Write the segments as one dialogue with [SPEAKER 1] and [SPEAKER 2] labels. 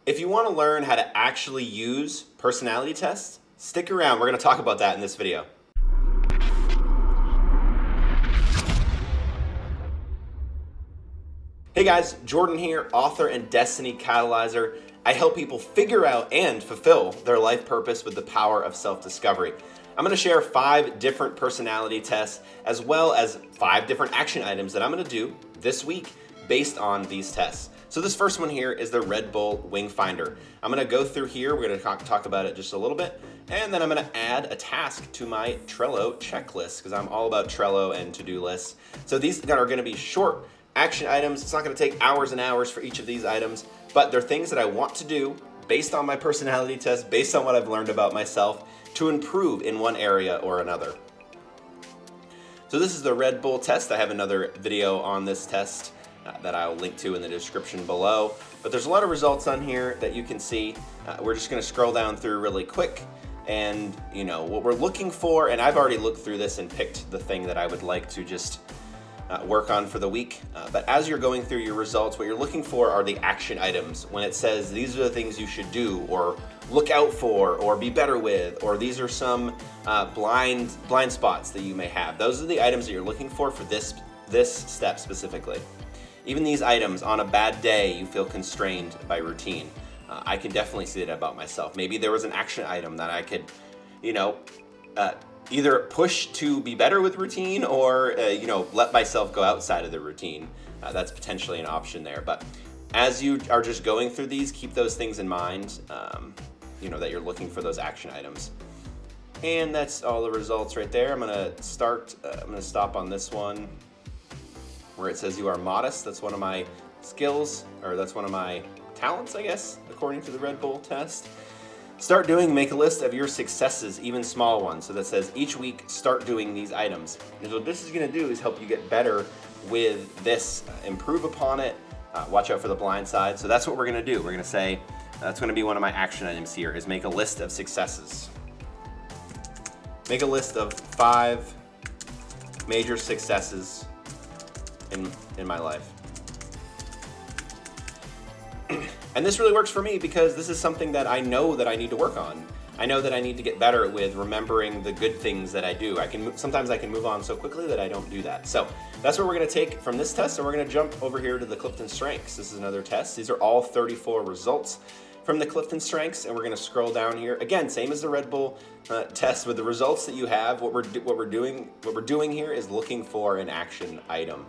[SPEAKER 1] If you want to learn how to actually use personality tests, stick around. We're going to talk about that in this video. Hey guys, Jordan here, author and destiny catalyzer. I help people figure out and fulfill their life purpose with the power of self-discovery. I'm going to share 5 different personality tests as well as 5 different action items that I'm going to do this week based on these tests. So this first one here is the Red Bull Wing Finder. I'm going to go through here, we're going to talk about it just a little bit, and then I'm going to add a task to my Trello checklist because I'm all about Trello and to-do lists. So these are going to be short action items. It's not going to take hours and hours for each of these items, but they're things that I want to do based on my personality test, based on what I've learned about myself to improve in one area or another. So this is the Red Bull test. I have another video on this test that I'll link to in the description below. But there's a lot of results on here that you can see. We're just gonna scroll down through really quick. And you know, what we're looking for, and I've already looked through this and picked the thing that I would like to just work on for the week. But as you're going through your results, what you're looking for are the action items. When it says these are the things you should do or look out for or be better with, or these are some blind spots that you may have. Those are the items that you're looking for this step specifically. Even these items, on a bad day, you feel constrained by routine. I can definitely see that about myself. Maybe there was an action item that I could, you know, either push to be better with routine or, you know, let myself go outside of the routine. That's potentially an option there. But as you are just going through these, keep those things in mind, you know, that you're looking for those action items. And that's all the results right there. I'm gonna stop on this one where it says you are modest. That's one of my skills, or that's one of my talents, I guess, according to the Red Bull test. Make a list of your successes, even small ones. So that says each week, start doing these items. And what this is gonna do is help you get better with this, improve upon it, watch out for the blind side. So that's what we're gonna do. We're gonna say, that's gonna be one of my action items here, is make a list of successes. Make a list of 5 major successes in my life. And this really works for me because this is something that I know that I need to work on. I know that I need to get better with remembering the good things that I do. Sometimes I can move on so quickly that I don't do that. So that's what we're gonna take from this test, and we're gonna jump over here to the Clifton Strengths. This is another test. These are all 34 results from the Clifton Strengths, and we're gonna scroll down here. Again, same as the Red Bull test, with the results that you have, what we're doing here is looking for an action item.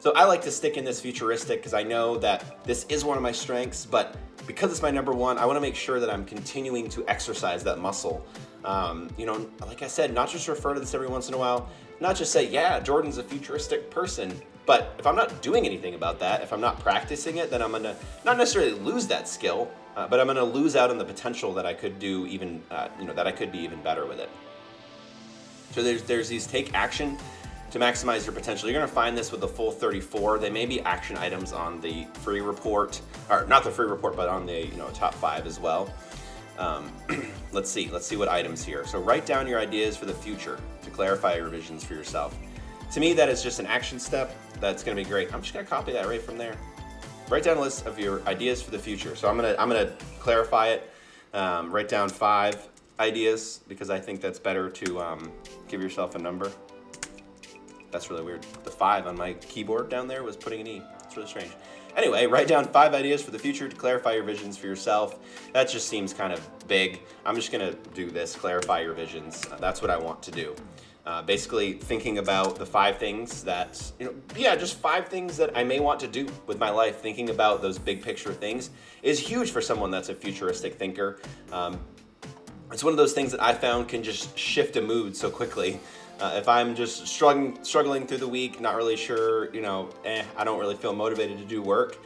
[SPEAKER 1] So I like to stick in this futuristic because I know that this is one of my strengths, but because it's my #1, I wanna make sure that I'm continuing to exercise that muscle. You know, like I said, not just refer to this every once in a while, not just say, yeah, Jordan's a futuristic person, but if I'm not doing anything about that, if I'm not practicing it, then I'm gonna not necessarily lose that skill, but I'm gonna lose out on the potential that I could do even, you know, that I could be even better with it. So there's these take action to maximize your potential. You're gonna find this with the full 34. They may be action items on the free report, or not the free report, but on the, you know, top 5 as well. Let's see what items here. So write down your ideas for the future to clarify your visions for yourself. To me, that is just an action step. That's gonna be great. I'm just gonna copy that right from there. Write down a list of your ideas for the future. So I'm gonna clarify it. Write down 5 ideas because I think that's better to give yourself a number. That's really weird. The 5 on my keyboard down there was putting an E. It's really strange. Anyway, write down 5 ideas for the future to clarify your visions for yourself. That just seems kind of big. I'm just gonna do this, clarify your visions. That's what I want to do. Basically thinking about the 5 things that, you know, yeah, just 5 things that I may want to do with my life. Thinking about those big picture things is huge for someone that's a futuristic thinker. It's one of those things that I found can just shift a mood so quickly. If I'm just struggling through the week, not really sure, you know, I don't really feel motivated to do work,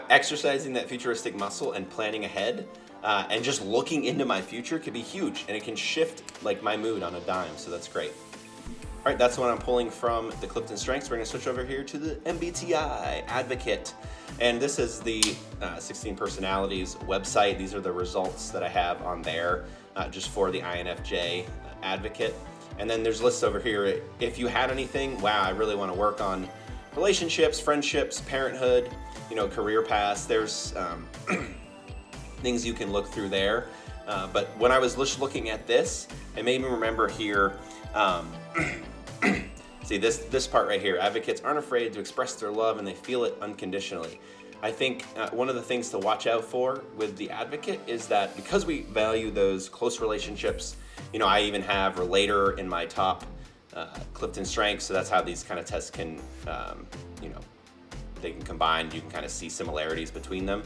[SPEAKER 1] exercising that futuristic muscle and planning ahead and just looking into my future could be huge, and it can shift like my mood on a dime, so that's great. All right, that's what I'm pulling from the Clifton Strengths. We're gonna switch over here to the MBTI Advocate. And this is the 16 Personalities website. These are the results that I have on there just for the INFJ Advocate. And then there's lists over here. If you had anything, wow, I really wanna work on relationships, friendships, parenthood, you know, career paths. There's things you can look through there. But when I was just looking at this, it made me remember here, see this part right here, advocates aren't afraid to express their love and they feel it unconditionally. I think one of the things to watch out for with the advocate is that because we value those close relationships, I even have relator in my top Clifton Strengths, so that's how these kind of tests can, they can combine. You can kind of see similarities between them.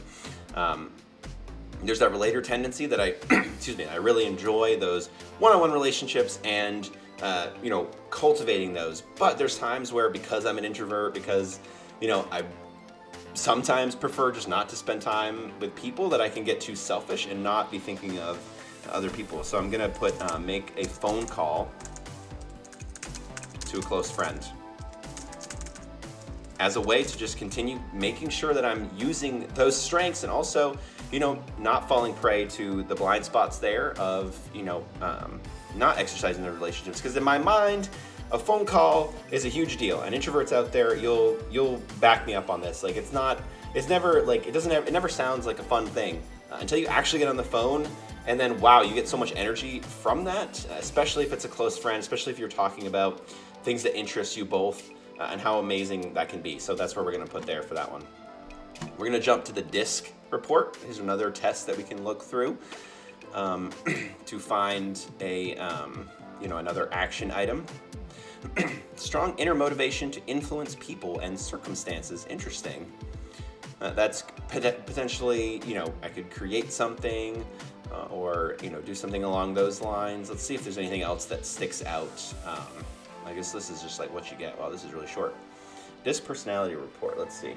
[SPEAKER 1] There's that relator tendency that I really enjoy those one-on-one relationships and cultivating those. But there's times where, because I'm an introvert, because I sometimes prefer just not to spend time with people, that I can get too selfish and not be thinking of other people. So I'm gonna put make a phone call to a close friend as a way to just continue making sure that I'm using those strengths, and also not falling prey to the blind spots there of not exercising the relationships. Because in my mind, a phone call is a huge deal, and introverts out there, you'll back me up on this. Like, it never sounds like a fun thing until you actually get on the phone, and then wow, you get so much energy from that, especially if it's a close friend, especially if you're talking about things that interest you both, and how amazing that can be. So that's where we're gonna put there for that one. We're gonna jump to the DISC report. Here's another test that we can look through to find a another action item. Strong inner motivation to influence people and circumstances. Interesting. That's potentially, I could create something or, do something along those lines. Let's see if there's anything else that sticks out. I guess this is just like what you get. Wow, this is really short. DISC personality report. Let's see.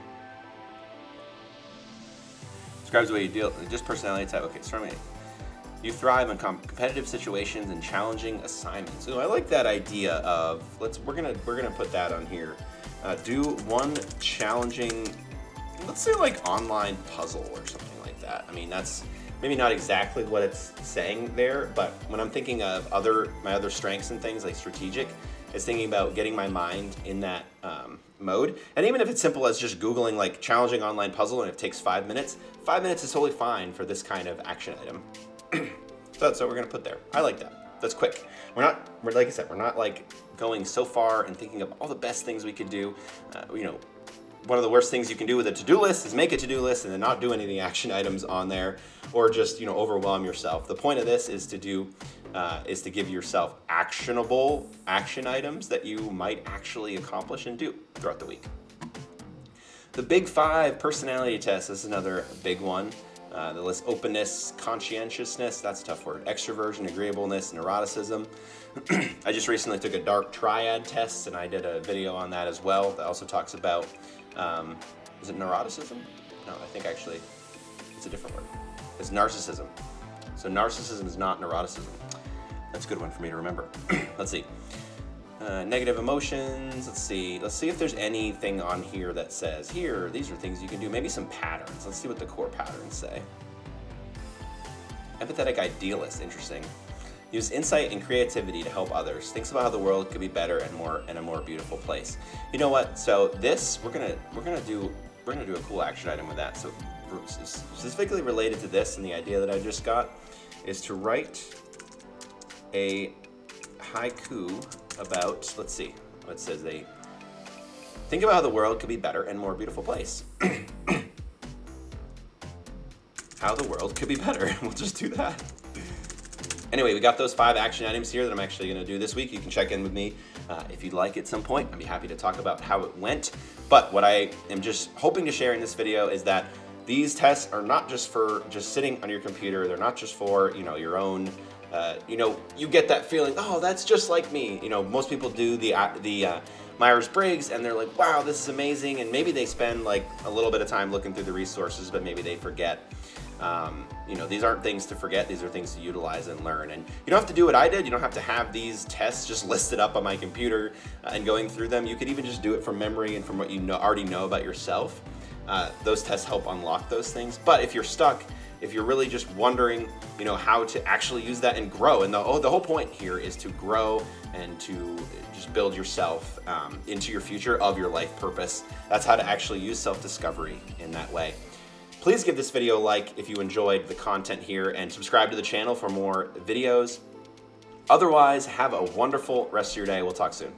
[SPEAKER 1] Describes the way you deal. DISC personality type. Okay, start me. You thrive in competitive situations and challenging assignments. So I like that idea of we're gonna put that on here. Do one challenging, let's say like online puzzle or something like that. I mean, that's maybe not exactly what it's saying there, but when I'm thinking of my other strengths and things like strategic, it's thinking about getting my mind in that mode. And even if it's simple as just Googling like challenging online puzzle and it takes 5 minutes, 5 minutes is totally fine for this kind of action item. So that's what we're gonna put there. I like that. That's quick. We're like I said, we're not like going so far and thinking of all the best things we could do. One of the worst things you can do with a to-do list is make a to-do list and then not do any of the action items on there, or just overwhelm yourself. The point of this is to give yourself actionable action items that you might actually accomplish and do throughout the week. The Big 5 personality test is another big one. The list: openness, conscientiousness, that's a tough word, extroversion, agreeableness, neuroticism. I just recently took a dark triad test, and I did a video on that as well. That also talks about, is it neuroticism? No, I think actually it's a different word. It's narcissism. So narcissism is not neuroticism. That's a good one for me to remember. Let's see. Negative emotions. Let's see if there's anything on here that says, these are things you can do. Maybe some patterns. Let's see what the core patterns say. Empathetic idealist. Interesting. Use insight and creativity to help others. Thinks about how the world could be better and a more beautiful place. You know what? So this we're gonna do a cool action item with that. So specifically related to this, and the idea that I just got is to write a haiku about, let's see what it says. Think about how the world could be better and more beautiful place. How the world could be better. We'll just do that. Anyway, we got those 5 action items here that I'm actually going to do this week. You can check in with me if you'd like at some point. I'd be happy to talk about how it went. But what I am just hoping to share in this video is that these tests are not just for just sitting on your computer. They're not just for your own. You get that feeling, oh, that's just like me. Most people do the Myers-Briggs and they're like, wow, this is amazing. And maybe they spend like a little bit of time looking through the resources, but maybe they forget. These aren't things to forget. These are things to utilize and learn. And you don't have to do what I did. You don't have to have these tests just listed up on my computer and going through them. You could even just do it from memory and from what you already know about yourself. Those tests help unlock those things. But if you're stuck, if you're really just wondering, how to actually use that and grow, and the whole point here is to grow and to just build yourself into your future of your life purpose. That's how to actually use self-discovery in that way. Please give this video a like if you enjoyed the content here, and subscribe to the channel for more videos. Otherwise, have a wonderful rest of your day. We'll talk soon.